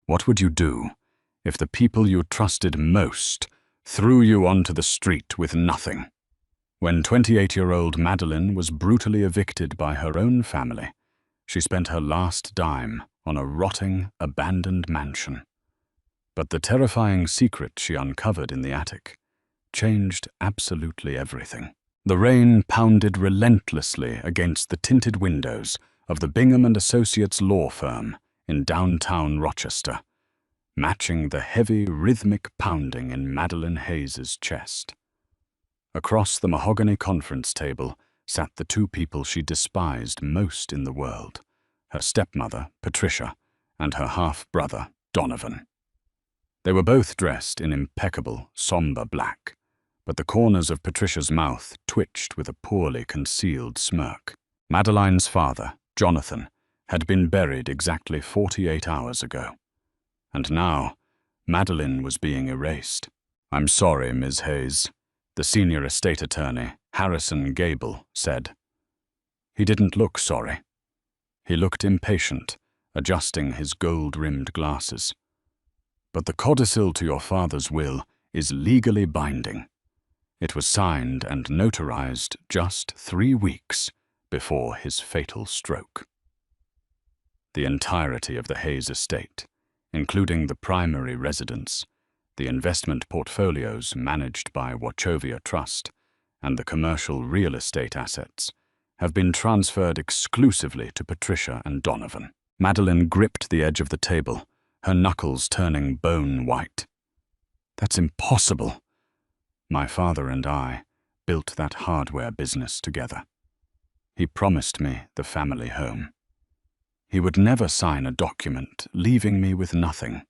What would you do if the people you trusted most threw you onto the street with nothing? When 28-year-old Madeline was brutally evicted by her own family, she spent her last dime on a rotting, abandoned mansion. But the terrifying secret she uncovered in the attic changed absolutely everything. The rain pounded relentlessly against the tinted windows of the Bingham & Associates law firm in downtown Rochester, matching the heavy, rhythmic pounding in Madeline Hayes's chest. Across the mahogany conference table sat the two people she despised most in the world, her stepmother, Patricia, and her half-brother, Donovan. They were both dressed in impeccable, somber black, but the corners of Patricia's mouth twitched with a poorly concealed smirk. Madeline's father, Jonathan, had been buried exactly 48 hours ago. And now, Madeline was being erased. "I'm sorry, Ms. Hayes," the senior estate attorney, Harrison Gable, said. He didn't look sorry. He looked impatient, adjusting his gold-rimmed glasses. "But the codicil to your father's will is legally binding. It was signed and notarized just 3 weeks before his fatal stroke." The entirety of the Hayes estate, including the primary residence, the investment portfolios managed by Wachovia Trust, and the commercial real estate assets, have been transferred exclusively to Patricia and Donovan. Madeline gripped the edge of the table, her knuckles turning bone white. "That's impossible. My father and I built that hardware business together. He promised me the family home. He would never sign a document leaving me with nothing."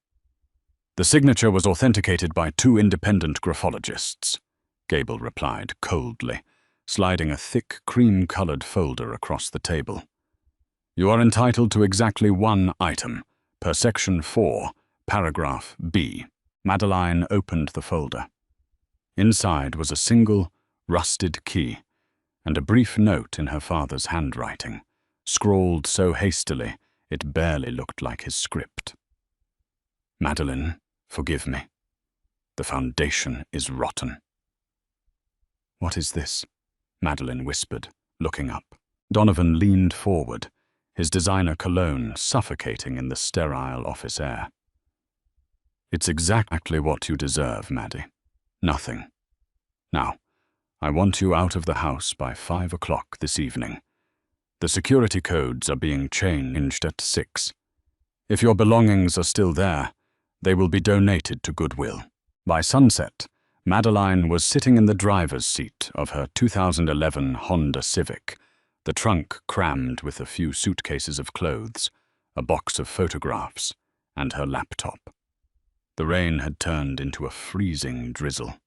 "The signature was authenticated by 2 independent graphologists," Gable replied coldly, sliding a thick cream-colored folder across the table. "You are entitled to exactly 1 item, per Section 4, Paragraph B." Madeline opened the folder. Inside was a single, rusted key, and a brief note in her father's handwriting, scrawled so hastily it barely looked like his script. "Madeline, forgive me. The foundation is rotten." "What is this?" Madeline whispered, looking up. Donovan leaned forward, his designer cologne suffocating in the sterile office air. "It's exactly what you deserve, Maddie. Nothing. Now, I want you out of the house by 5 o'clock this evening. The security codes are being changed at 6. If your belongings are still there, they will be donated to Goodwill." By sunset, Madeline was sitting in the driver's seat of her 2011 Honda Civic, the trunk crammed with a few suitcases of clothes, a box of photographs, and her laptop. The rain had turned into a freezing drizzle.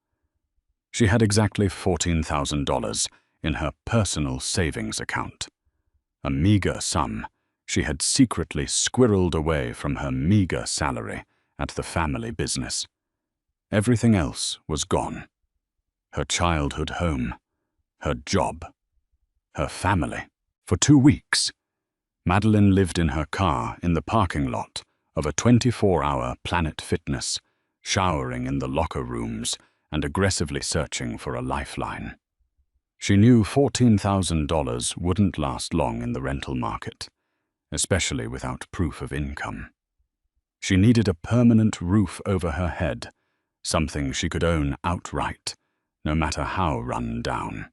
She had exactly $14,000 in her personal savings account, a meager sum she had secretly squirreled away from her meager salary at the family business. Everything else was gone. Her childhood home, her job, her family. For 2 weeks, Madeline lived in her car in the parking lot of a 24-hour Planet Fitness, showering in the locker rooms and aggressively searching for a lifeline. She knew $14,000 wouldn't last long in the rental market, especially without proof of income. She needed a permanent roof over her head, something she could own outright, no matter how run down.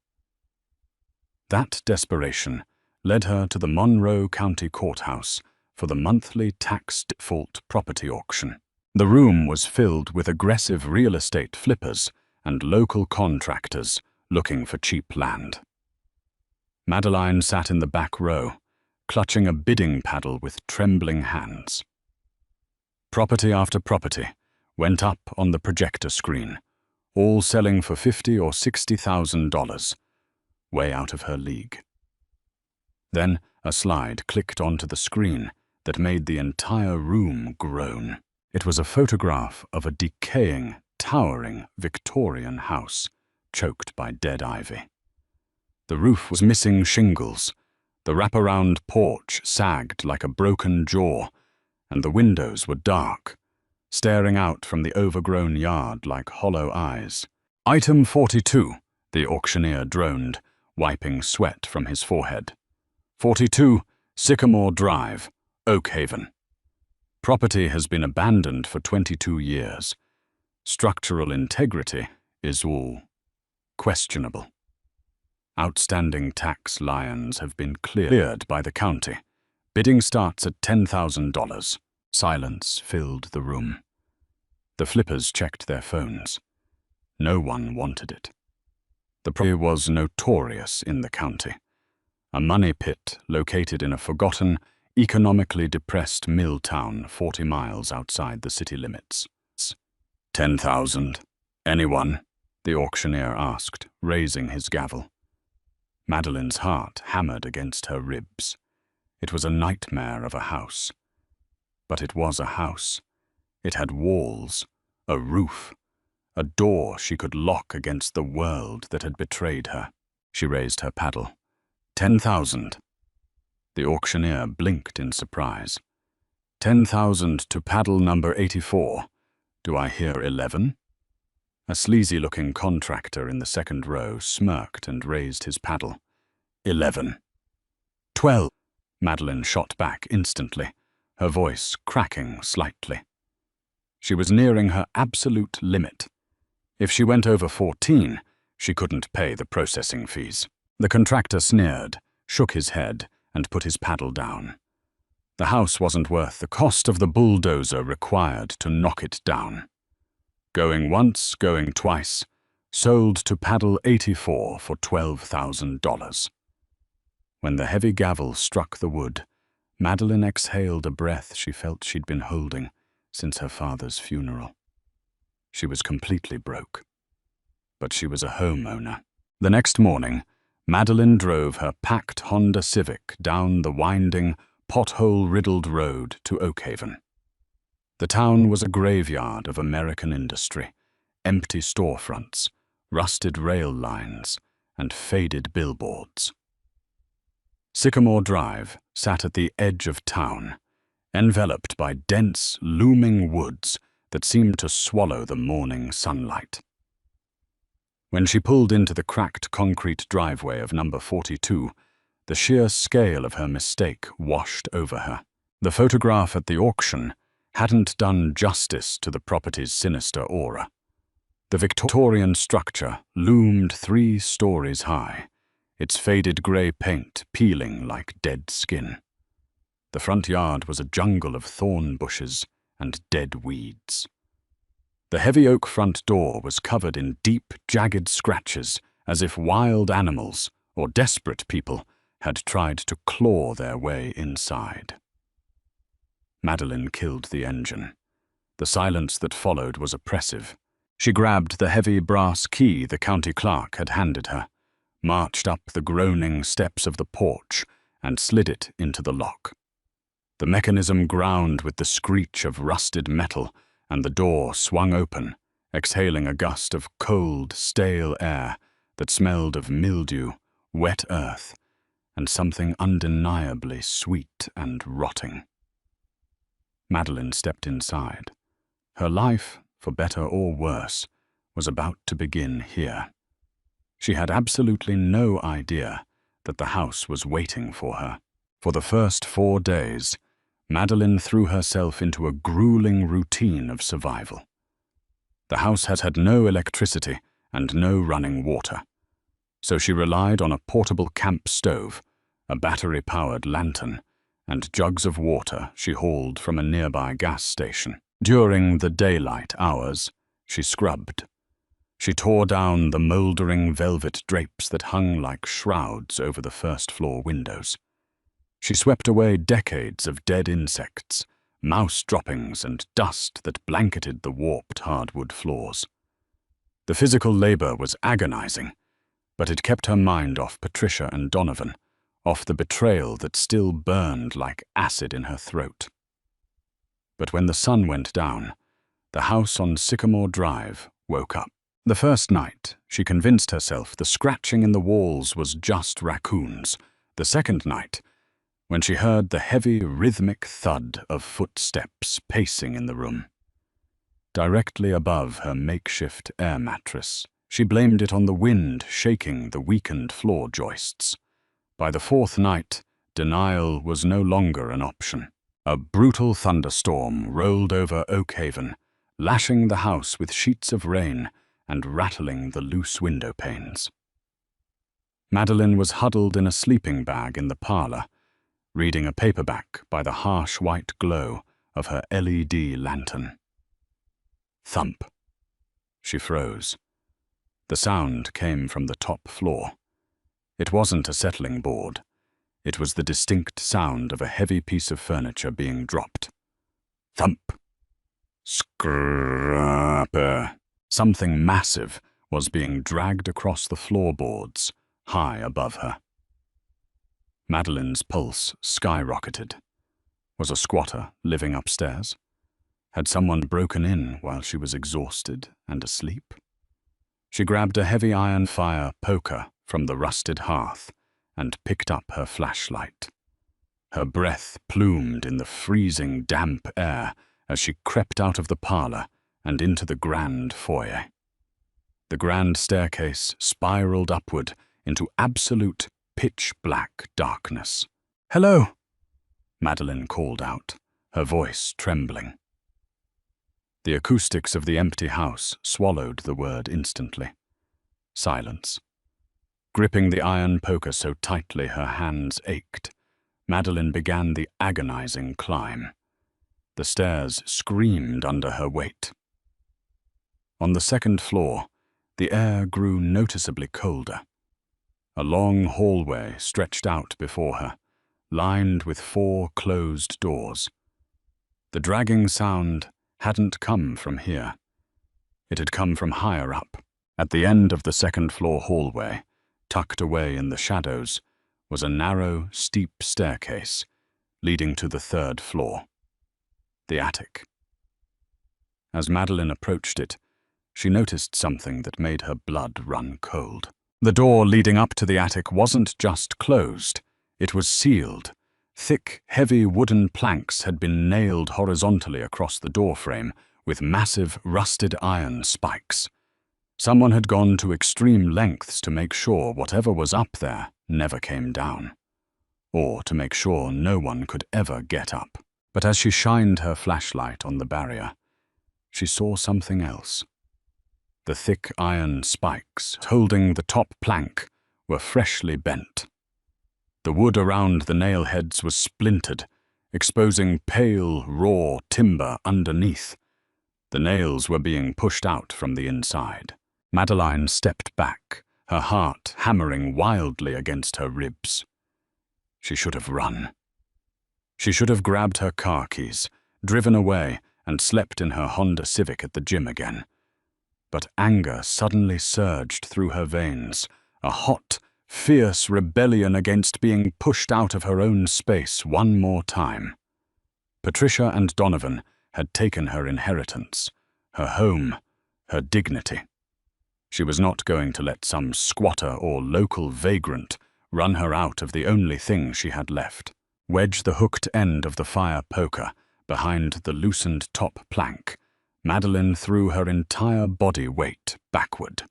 That desperation led her to the Monroe County Courthouse for the monthly tax default property auction. The room was filled with aggressive real estate flippers and local contractors looking for cheap land. Madeline sat in the back row, clutching a bidding paddle with trembling hands. Property after property went up on the projector screen, all selling for $50,000 or $60,000, way out of her league. Then a slide clicked onto the screen that made the entire room groan. It was a photograph of a decaying, towering Victorian house, choked by dead ivy. The roof was missing shingles, the wraparound porch sagged like a broken jaw, and the windows were dark, staring out from the overgrown yard like hollow eyes. "Item 42, the auctioneer droned, wiping sweat from his forehead. 42, Sycamore Drive, Oakhaven. Property has been abandoned for 22 years. Structural integrity is all questionable. Outstanding tax liens have been cleared by the county. Bidding starts at $10,000. Silence filled the room. The flippers checked their phones. No one wanted it. The property was notorious in the county. A money pit located in a forgotten, economically depressed mill town 40 miles outside the city limits. 10,000. Anyone? The auctioneer asked, raising his gavel. Madeline's heart hammered against her ribs. It was a nightmare of a house. But it was a house. It had walls, a roof, a door she could lock against the world that had betrayed her. She raised her paddle. 10,000. The auctioneer blinked in surprise. 10,000 to paddle number 84. Do I hear 11? A sleazy-looking contractor in the second row smirked and raised his paddle. 11. 12. Madeline shot back instantly, her voice cracking slightly. She was nearing her absolute limit. If she went over 14, she couldn't pay the processing fees. The contractor sneered, shook his head, and put his paddle down. The house wasn't worth the cost of the bulldozer required to knock it down. Going once, going twice, sold to paddle 84 for $12,000. When the heavy gavel struck the wood, Madeline exhaled a breath she felt she'd been holding since her father's funeral. She was completely broke. But she was a homeowner. The next morning, Madeline drove her packed Honda Civic down the winding, pothole-riddled road to Oakhaven. The town was a graveyard of American industry, empty storefronts, rusted rail lines, and faded billboards. Sycamore Drive sat at the edge of town, enveloped by dense, looming woods that seemed to swallow the morning sunlight. When she pulled into the cracked concrete driveway of number 42, the sheer scale of her mistake washed over her. The photograph at the auction hadn't done justice to the property's sinister aura. The Victorian structure loomed 3 stories high, its faded grey paint peeling like dead skin. The front yard was a jungle of thorn bushes and dead weeds. The heavy oak front door was covered in deep, jagged scratches, as if wild animals, or desperate people, had tried to claw their way inside. Madeline killed the engine. The silence that followed was oppressive. She grabbed the heavy brass key the county clerk had handed her, marched up the groaning steps of the porch, and slid it into the lock. The mechanism ground with the screech of rusted metal, and the door swung open, exhaling a gust of cold, stale air that smelled of mildew, wet earth, and something undeniably sweet and rotting. Madeline stepped inside. Her life, for better or worse, was about to begin here. She had absolutely no idea that the house was waiting for her. For the first 4 days, Madeline threw herself into a grueling routine of survival. The house had no electricity and no running water, so she relied on a portable camp stove, a battery-powered lantern, and jugs of water she hauled from a nearby gas station. During the daylight hours, she scrubbed. She tore down the mouldering velvet drapes that hung like shrouds over the first-floor windows. She swept away decades of dead insects, mouse droppings, and dust that blanketed the warped hardwood floors. The physical labor was agonizing, but it kept her mind off Patricia and Donovan, off the betrayal that still burned like acid in her throat. But when the sun went down, the house on Sycamore Drive woke up. The first night, she convinced herself the scratching in the walls was just raccoons. The second night, when she heard the heavy, rhythmic thud of footsteps pacing in the room. Directly above her makeshift air mattress, she blamed it on the wind shaking the weakened floor joists. By the fourth night, denial was no longer an option. A brutal thunderstorm rolled over Oakhaven, lashing the house with sheets of rain and rattling the loose window panes. Madeline was huddled in a sleeping bag in the parlor, reading a paperback by the harsh white glow of her LED lantern. Thump. She froze. The sound came from the top floor. It wasn't a settling board. It was the distinct sound of a heavy piece of furniture being dropped. Thump. Scrapper. Something massive was being dragged across the floorboards, high above her. Madeline's pulse skyrocketed. Was a squatter living upstairs? Had someone broken in while she was exhausted and asleep? She grabbed a heavy iron fire poker from the rusted hearth and picked up her flashlight. Her breath plumed in the freezing, damp air as she crept out of the parlor and into the grand foyer. The grand staircase spiraled upward into absolute pitch-black darkness. "Hello," Madeline called out, her voice trembling. The acoustics of the empty house swallowed the word instantly. Silence. Gripping the iron poker so tightly her hands ached, Madeline began the agonizing climb. The stairs screamed under her weight. On the second floor, the air grew noticeably colder. A long hallway stretched out before her, lined with 4 closed doors. The dragging sound hadn't come from here. It had come from higher up. At the end of the second-floor hallway, tucked away in the shadows, was a narrow, steep staircase leading to the 3rd floor. The attic. As Madeline approached it, she noticed something that made her blood run cold. The door leading up to the attic wasn't just closed, it was sealed. Thick, heavy wooden planks had been nailed horizontally across the doorframe with massive, rusted iron spikes. Someone had gone to extreme lengths to make sure whatever was up there never came down, or to make sure no one could ever get up. But as she shined her flashlight on the barrier, she saw something else. The thick iron spikes holding the top plank were freshly bent. The wood around the nail heads was splintered, exposing pale, raw timber underneath. The nails were being pushed out from the inside. Madeline stepped back, her heart hammering wildly against her ribs. She should have run. She should have grabbed her car keys, driven away, and slept in her Honda Civic at the gym again. But anger suddenly surged through her veins, a hot, fierce rebellion against being pushed out of her own space one more time. Patricia and Donovan had taken her inheritance, her home, her dignity. She was not going to let some squatter or local vagrant run her out of the only thing she had left. Wedge the hooked end of the fire poker behind the loosened top plank, Madeline threw her entire body weight backward.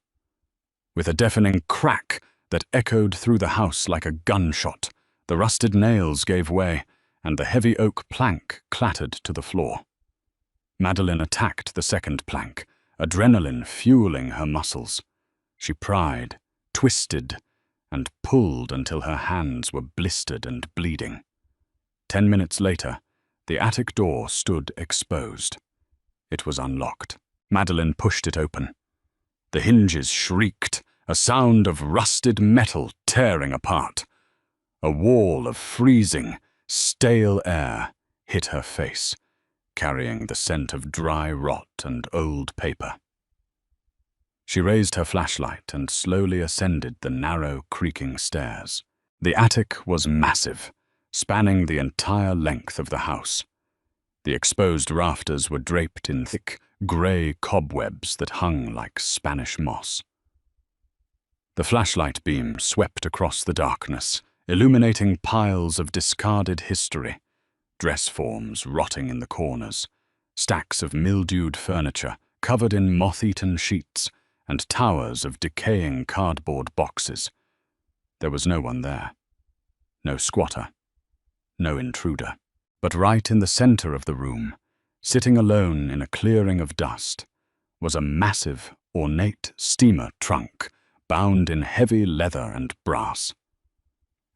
With a deafening crack that echoed through the house like a gunshot, the rusted nails gave way, and the heavy oak plank clattered to the floor. Madeline attacked the second plank, adrenaline fueling her muscles. She pried, twisted, and pulled until her hands were blistered and bleeding. 10 minutes later, the attic door stood exposed. It was unlocked. Madeline pushed it open. The hinges shrieked, a sound of rusted metal tearing apart. A wall of freezing, stale air hit her face, carrying the scent of dry rot and old paper. She raised her flashlight and slowly ascended the narrow, creaking stairs. The attic was massive, spanning the entire length of the house. The exposed rafters were draped in thick, grey cobwebs that hung like Spanish moss. The flashlight beam swept across the darkness, illuminating piles of discarded history, dress forms rotting in the corners, stacks of mildewed furniture covered in moth-eaten sheets, and towers of decaying cardboard boxes. There was no one there. No squatter. No intruder. But right in the center of the room, sitting alone in a clearing of dust, was a massive, ornate steamer trunk bound in heavy leather and brass.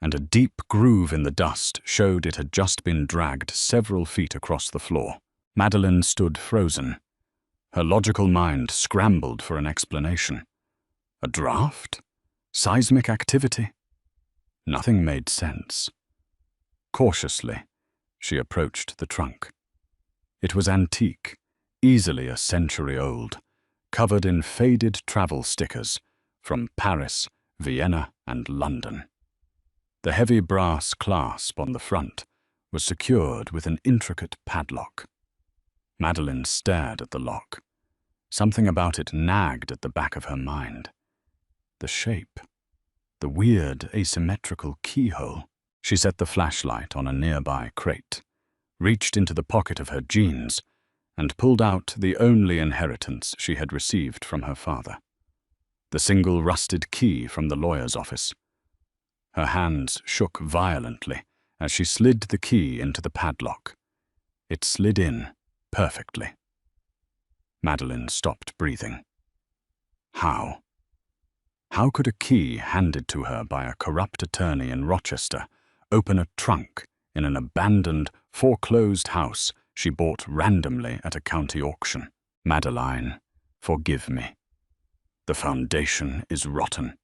And a deep groove in the dust showed it had just been dragged several feet across the floor. Madeline stood frozen. Her logical mind scrambled for an explanation. A draft? Seismic activity? Nothing made sense. Cautiously, she approached the trunk. It was antique, easily a century old, covered in faded travel stickers from Paris, Vienna, and London. The heavy brass clasp on the front was secured with an intricate padlock. Madeline stared at the lock. Something about it nagged at the back of her mind. The shape, the weird asymmetrical keyhole. She set the flashlight on a nearby crate, reached into the pocket of her jeans, and pulled out the only inheritance she had received from her father. The single rusted key from the lawyer's office. Her hands shook violently as she slid the key into the padlock. It slid in perfectly. Madeline stopped breathing. How? How could a key handed to her by a corrupt attorney in Rochester open a trunk in an abandoned, foreclosed house she bought randomly at a county auction? Madeline, forgive me. The foundation is rotten.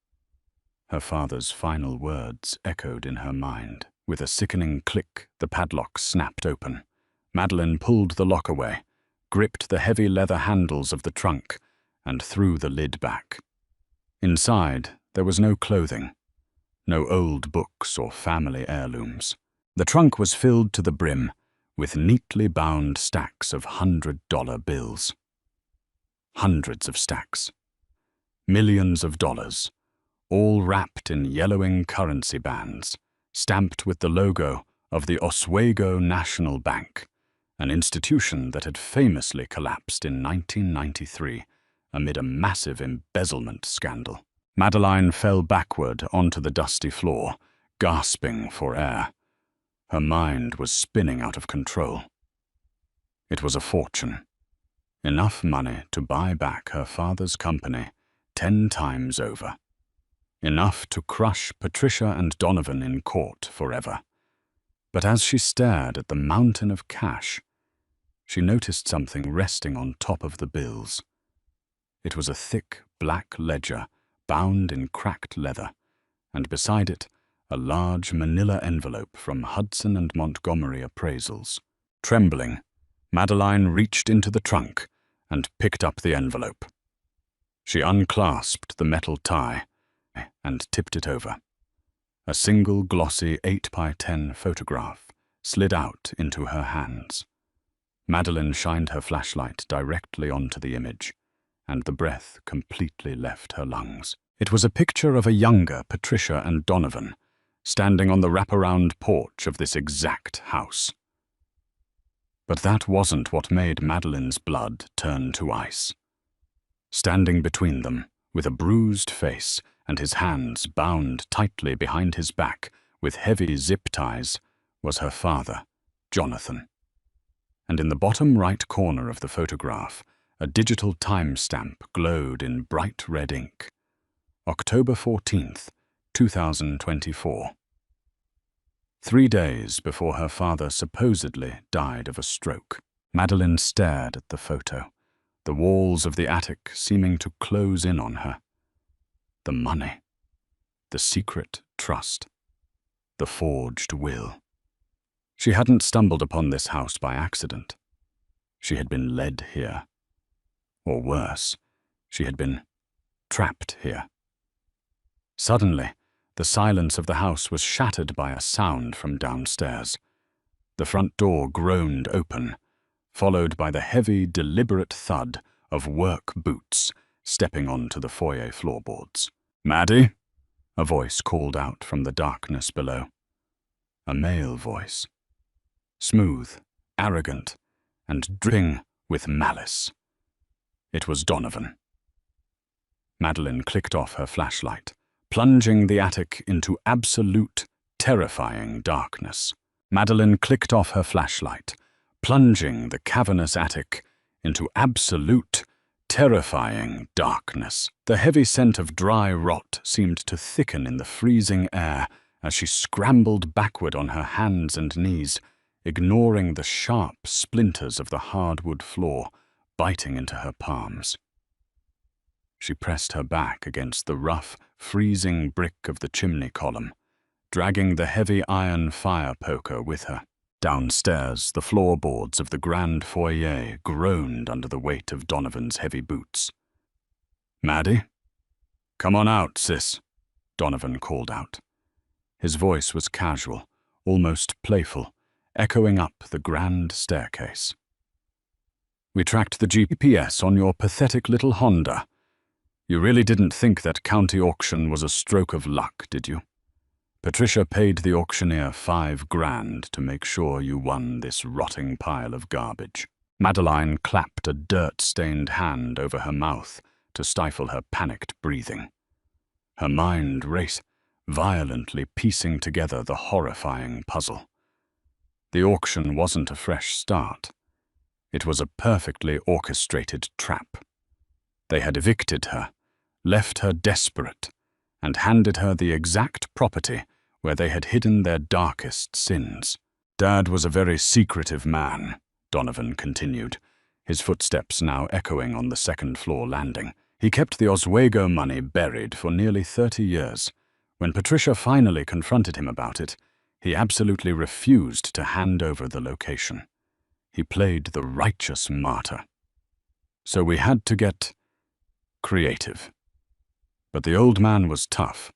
Her father's final words echoed in her mind. With a sickening click, the padlock snapped open. Madeline pulled the lock away, gripped the heavy leather handles of the trunk, and threw the lid back. Inside, there was no clothing, no old books or family heirlooms. The trunk was filled to the brim with neatly bound stacks of $100 bills. Hundreds of stacks. Millions of dollars, all wrapped in yellowing currency bands, stamped with the logo of the Oswego National Bank, an institution that had famously collapsed in 1993 amid a massive embezzlement scandal. Madeline fell backward onto the dusty floor, gasping for air. Her mind was spinning out of control. It was a fortune. Enough money to buy back her father's company 10 times over. Enough to crush Patricia and Donovan in court forever. But as she stared at the mountain of cash, she noticed something resting on top of the bills. It was a thick black ledger bound in cracked leather, and beside it, a large manila envelope from Hudson and Montgomery appraisals. Trembling, Madeline reached into the trunk and picked up the envelope. She unclasped the metal tie and tipped it over. A single glossy 8x10 photograph slid out into her hands. Madeline shined her flashlight directly onto the image, and the breath completely left her lungs. It was a picture of a younger Patricia and Donovan, standing on the wraparound porch of this exact house. But that wasn't what made Madeline's blood turn to ice. Standing between them, with a bruised face and his hands bound tightly behind his back with heavy zip ties, was her father, Jonathan. And in the bottom right corner of the photograph, a digital timestamp glowed in bright red ink. October 14th, 2024. 3 days before her father supposedly died of a stroke. Madeline stared at the photo, the walls of the attic seeming to close in on her. The money, the secret trust, the forged will. She hadn't stumbled upon this house by accident. She had been led here. Or worse, she had been trapped here. Suddenly, the silence of the house was shattered by a sound from downstairs. The front door groaned open, followed by the heavy, deliberate thud of work boots stepping onto the foyer floorboards. "Maddie?" A voice called out from the darkness below. A male voice. Smooth, arrogant, and dripping with malice. It was Donovan. Madeline clicked off her flashlight, plunging the attic into absolute, terrifying darkness. Madeline clicked off her flashlight, plunging the cavernous attic into absolute, terrifying darkness. The heavy scent of dry rot seemed to thicken in the freezing air as she scrambled backward on her hands and knees, ignoring the sharp splinters of the hardwood floor biting into her palms. She pressed her back against the rough, freezing brick of the chimney column, dragging the heavy iron fire poker with her. Downstairs, the floorboards of the grand foyer groaned under the weight of Donovan's heavy boots. "Maddie? Come on out, sis," Donovan called out. His voice was casual, almost playful, echoing up the grand staircase. "We tracked the GPS on your pathetic little Honda. You really didn't think that county auction was a stroke of luck, did you? Patricia paid the auctioneer $5,000 to make sure you won this rotting pile of garbage." Madeline clapped a dirt-stained hand over her mouth to stifle her panicked breathing. Her mind raced, violently piecing together the horrifying puzzle. The auction wasn't a fresh start. It was a perfectly orchestrated trap. They had evicted her, left her desperate, and handed her the exact property where they had hidden their darkest sins. "Dad was a very secretive man," Donovan continued, his footsteps now echoing on the second-floor landing. "He kept the Oswego money buried for nearly 30 years. When Patricia finally confronted him about it, he absolutely refused to hand over the location. He played the righteous martyr. So we had to get creative. But the old man was tough.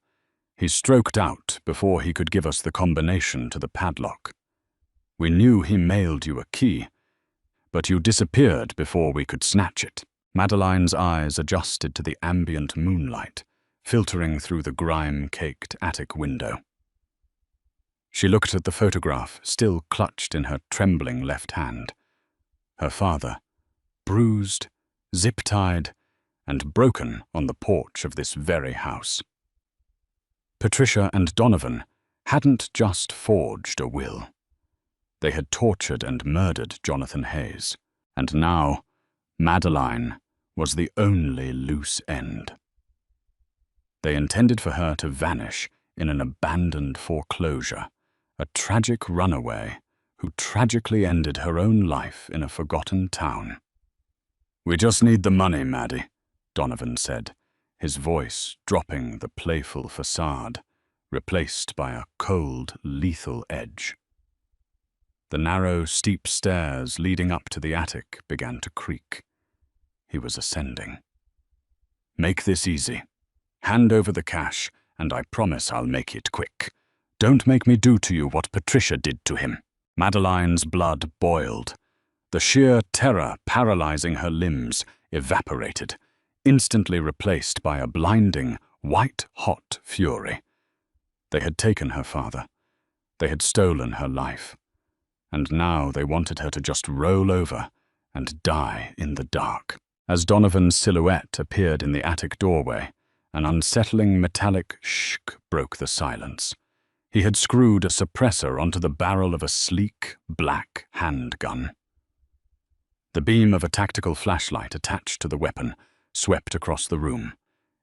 He stroked out before he could give us the combination to the padlock. We knew he mailed you a key, but you disappeared before we could snatch it." Madeline's eyes adjusted to the ambient moonlight, filtering through the grime-caked attic window. She looked at the photograph still clutched in her trembling left hand. Her father, bruised, zip-tied, and broken on the porch of this very house. Patricia and Donovan hadn't just forged a will. They had tortured and murdered Jonathan Hayes, and now Madeline was the only loose end. They intended for her to vanish in an abandoned foreclosure, a tragic runaway who tragically ended her own life in a forgotten town. "We just need the money, Maddie," Donovan said, his voice dropping the playful facade, replaced by a cold, lethal edge. The narrow, steep stairs leading up to the attic began to creak. He was ascending. "Make this easy. Hand over the cash, and I promise I'll make it quick. Don't make me do to you what Patricia did to him." Madeline's blood boiled. The sheer terror paralyzing her limbs evaporated, instantly replaced by a blinding, white-hot fury. They had taken her father. They had stolen her life. And now they wanted her to just roll over and die in the dark. As Donovan's silhouette appeared in the attic doorway, an unsettling metallic shk broke the silence. He had screwed a suppressor onto the barrel of a sleek, black handgun. The beam of a tactical flashlight attached to the weapon swept across the room,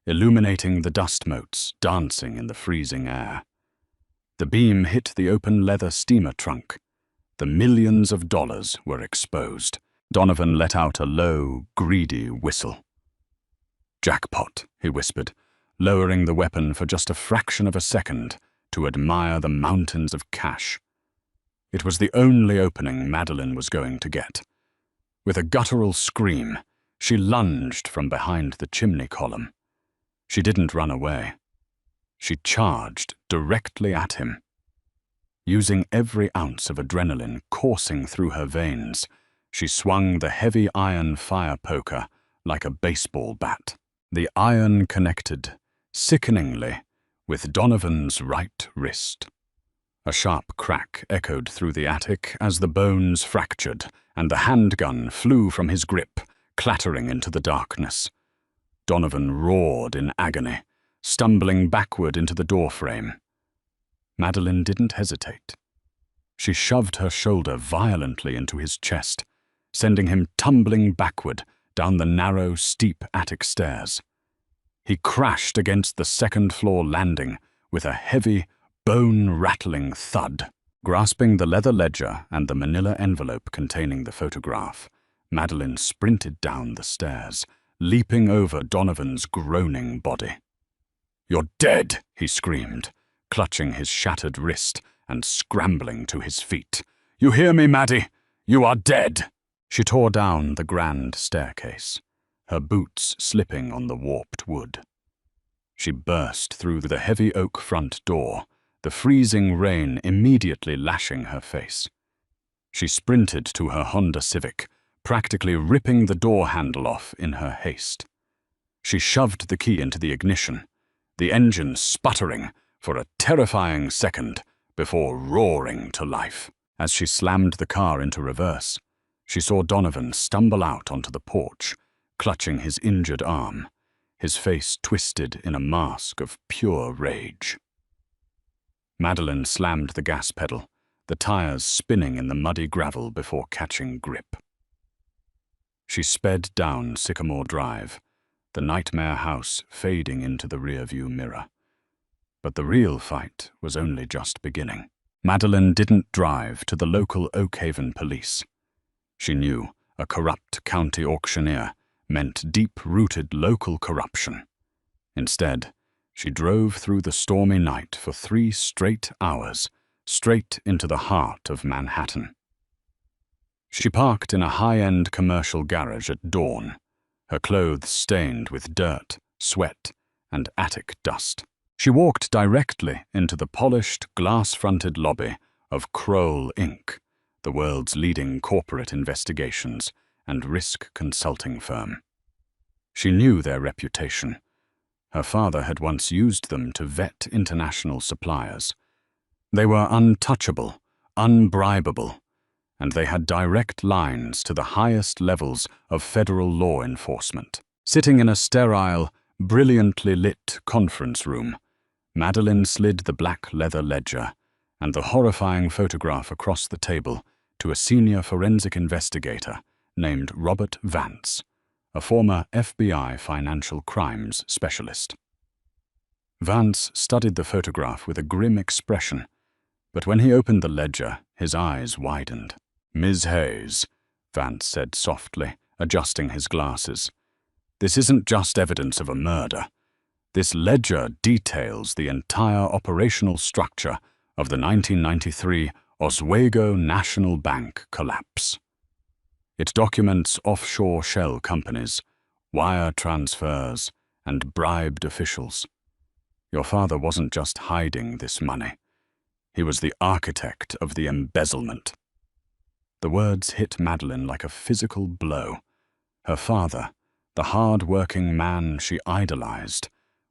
illuminating the dust motes dancing in the freezing air. The beam hit the open leather steamer trunk. The millions of dollars were exposed. Donovan let out a low, greedy whistle. "Jackpot," he whispered, lowering the weapon for just a fraction of a second to admire the mountains of cash. It was the only opening Madeline was going to get. With a guttural scream, she lunged from behind the chimney column. She didn't run away. She charged directly at him. Using every ounce of adrenaline coursing through her veins, she swung the heavy iron fire poker like a baseball bat. The iron connected, sickeningly, with Donovan's right wrist. A sharp crack echoed through the attic as the bones fractured and the handgun flew from his grip, clattering into the darkness. Donovan roared in agony, stumbling backward into the doorframe. Madeline didn't hesitate. She shoved her shoulder violently into his chest, sending him tumbling backward down the narrow, steep attic stairs. He crashed against the second-floor landing with a heavy, bone-rattling thud. Grasping the leather ledger and the manila envelope containing the photograph, Madeline sprinted down the stairs, leaping over Donovan's groaning body. "You're dead!" he screamed, clutching his shattered wrist and scrambling to his feet. "You hear me, Maddie? You are dead!" She tore down the grand staircase, her boots slipping on the warped wood. She burst through the heavy oak front door, the freezing rain immediately lashing her face. She sprinted to her Honda Civic, practically ripping the door handle off in her haste. She shoved the key into the ignition, the engine sputtering for a terrifying second before roaring to life. As she slammed the car into reverse, she saw Donovan stumble out onto the porch, clutching his injured arm, his face twisted in a mask of pure rage. Madeline slammed the gas pedal, the tires spinning in the muddy gravel before catching grip. She sped down Sycamore Drive, the nightmare house fading into the rearview mirror. But the real fight was only just beginning. Madeline didn't drive to the local Oak Haven police. She knew a corrupt county auctioneer meant deep-rooted local corruption. Instead, she drove through the stormy night for 3 straight hours, straight into the heart of Manhattan. She parked in a high-end commercial garage at dawn, her clothes stained with dirt, sweat, and attic dust. She walked directly into the polished, glass-fronted lobby of Kroll, Inc., the world's leading corporate investigations and risk consulting firm. She knew their reputation. Her father had once used them to vet international suppliers. They were untouchable, unbribable, and they had direct lines to the highest levels of federal law enforcement. Sitting in a sterile, brilliantly lit conference room, Madeline slid the black leather ledger and the horrifying photograph across the table to a senior forensic investigator named Robert Vance, a former FBI financial crimes specialist. Vance studied the photograph with a grim expression, but when he opened the ledger, his eyes widened. "Ms. Hayes," Vance said softly, adjusting his glasses, "this isn't just evidence of a murder. This ledger details the entire operational structure of the 1993 Oswego National Bank collapse. It documents offshore shell companies, wire transfers, and bribed officials. Your father wasn't just hiding this money. He was the architect of the embezzlement." The words hit Madeline like a physical blow. Her father, the hard-working man she idolized,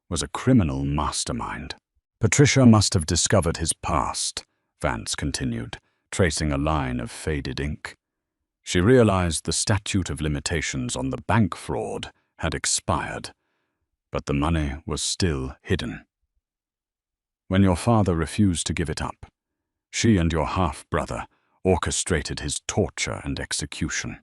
was a criminal mastermind. "Patricia must have discovered his past," Vance continued, tracing a line of faded ink. "She realized the statute of limitations on the bank fraud had expired, but the money was still hidden. When your father refused to give it up, she and your half-brother orchestrated his torture and execution.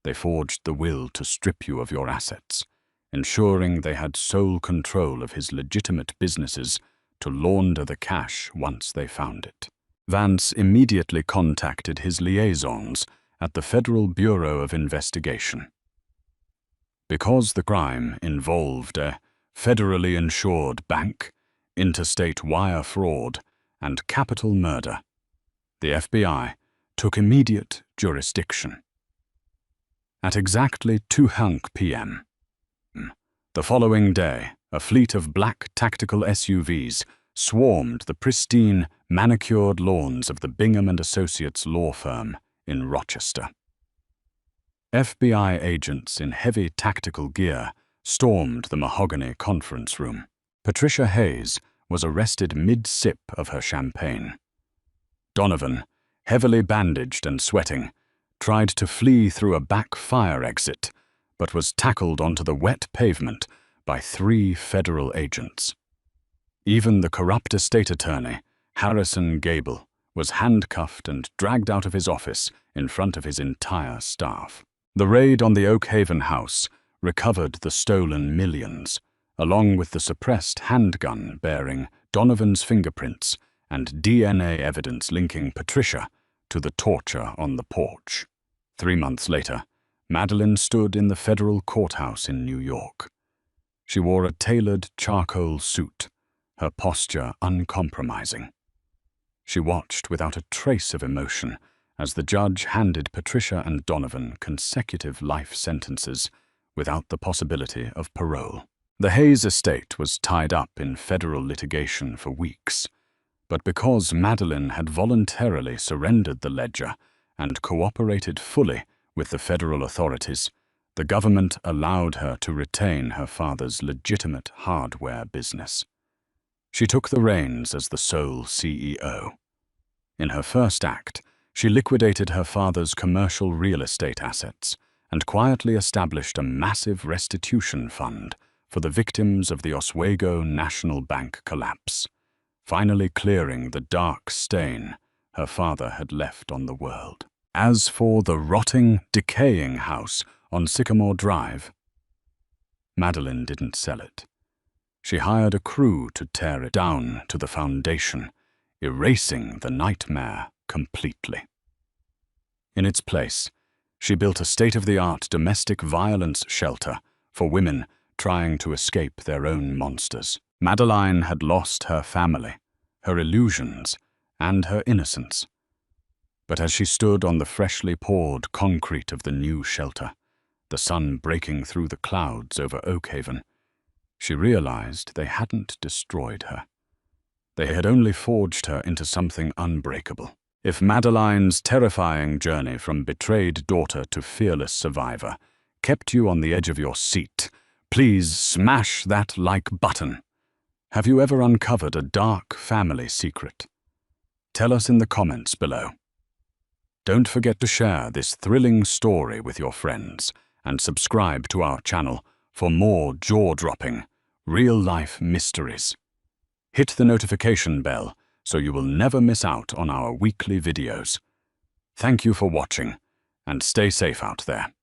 They forged the will to strip you of your assets, ensuring they had sole control of his legitimate businesses to launder the cash once they found it." Vance immediately contacted his liaisons at the Federal Bureau of Investigation. Because the crime involved a federally insured bank, interstate wire fraud, and capital murder, the FBI took immediate jurisdiction. At exactly 2 p.m., the following day, a fleet of black tactical SUVs swarmed the pristine, manicured lawns of the Bingham & Associates law firm in Rochester. FBI agents in heavy tactical gear stormed the mahogany conference room. Patricia Hayes was arrested mid-sip of her champagne. Donovan, heavily bandaged and sweating, tried to flee through a back fire exit, but was tackled onto the wet pavement by 3 federal agents. Even the corrupt estate attorney, Harrison Gable, was handcuffed and dragged out of his office in front of his entire staff. The raid on the Oak Haven house recovered the stolen millions, along with the suppressed handgun bearing Donovan's fingerprints and DNA evidence linking Patricia to the torture on the porch. 3 months later, Madeleine stood in the federal courthouse in New York. She wore a tailored charcoal suit, her posture uncompromising. She watched without a trace of emotion as the judge handed Patricia and Donovan consecutive life sentences without the possibility of parole. The Hayes estate was tied up in federal litigation for weeks, but because Madeleine had voluntarily surrendered the ledger and cooperated fully with the federal authorities, the government allowed her to retain her father's legitimate hardware business. She took the reins as the sole CEO. In her first act, she liquidated her father's commercial real estate assets and quietly established a massive restitution fund for the victims of the Oswego National Bank collapse, finally clearing the dark stain her father had left on the world. As for the rotting, decaying house on Sycamore Drive, Madeleine didn't sell it. She hired a crew to tear it down to the foundation, erasing the nightmare completely. In its place, she built a state-of-the-art domestic violence shelter for women trying to escape their own monsters. Madeleine had lost her family, her illusions, and her innocence. But as she stood on the freshly poured concrete of the new shelter, the sun breaking through the clouds over Oak Haven, she realized they hadn't destroyed her. They had only forged her into something unbreakable. If Madeleine's terrifying journey from betrayed daughter to fearless survivor kept you on the edge of your seat, please smash that like button. Have you ever uncovered a dark family secret? Tell us in the comments below. Don't forget to share this thrilling story with your friends and subscribe to our channel for more jaw-dropping, real-life mysteries. Hit the notification bell so you will never miss out on our weekly videos. Thank you for watching, and stay safe out there.